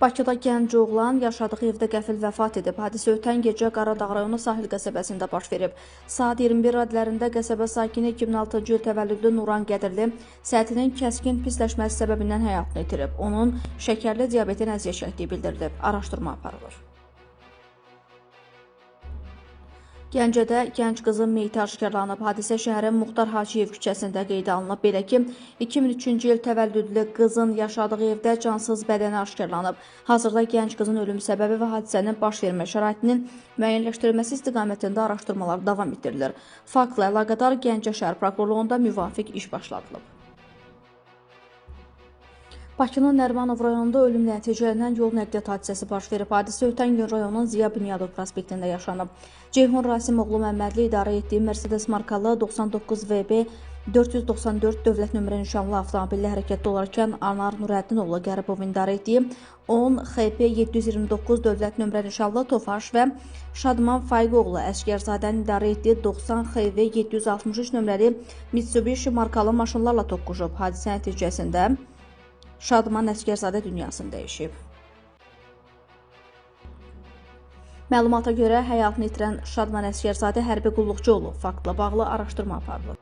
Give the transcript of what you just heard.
Bakıda gənc oğlan yaşadığı evdə qəfil vəfat edib. Hadisə ötən gecə Qaradağ rayonu Sahil qəsəbəsində baş verib. Saat 21 radələrində qəsəbə sakini 2006-cı il təvəllüdlü Nuran Qədirli səhətinin kəskin pisləşməsi səbəbindən həyatını itirib. Onun şəkərli diabetin əziyyət çəkdiyi bildirilib. Araşdırma aparılır. Gəncədə gənc qızın meyiti aşkarlanıb. Hadisə şəhərin Muxtar Hacıyev küçəsində qeydə alınıb. Belə ki, 2003-cü il təvəllüdlü qızın yaşadığı evdə cansız bədəni aşkarlanıb. Hazırda gənc qızın ölüm səbəbi və hadisənin baş vermə şəraitinin müəyyənləşdirilməsi istiqamətində araşdırmalar davam etdirilir. Faktla əlaqədar Gəncə şəhər prokurorluğunda müvafiq iş başladılıb. Bakının Nərimanov rayonunda ölüm nəticələnən yol nəqliyyat hadisəsi baş verib. Hadisə ötən gün rayonun Ziya Bünyadov prospektində yaşanıb. Ceyhun Rasimoğlu Məmmədli idarə etdiyi Mercedes markalı 99 VB 494 dövlət nömrə nişanlı avtomobillə hərəkətdə olarkən Anar Nurəddin oğlu Qəribov idarə etdiyi 10 XP 729 dövlət nömrə nişanlı Tofaş və Şadman Faiq oğlu Əsgərzadənin idarə etdiyi 90 XV 763 nömrəli Mitsubishi markalı maşınlarla toqquşub. Hadisə nəticəsində Şadman Əsgərzadə dünyasını dəyişib. Məlumata görə həyatını itirən Şadman Əsgərzadə hərbi qulluqçu olub. Faktla bağlı araşdırma aparılır.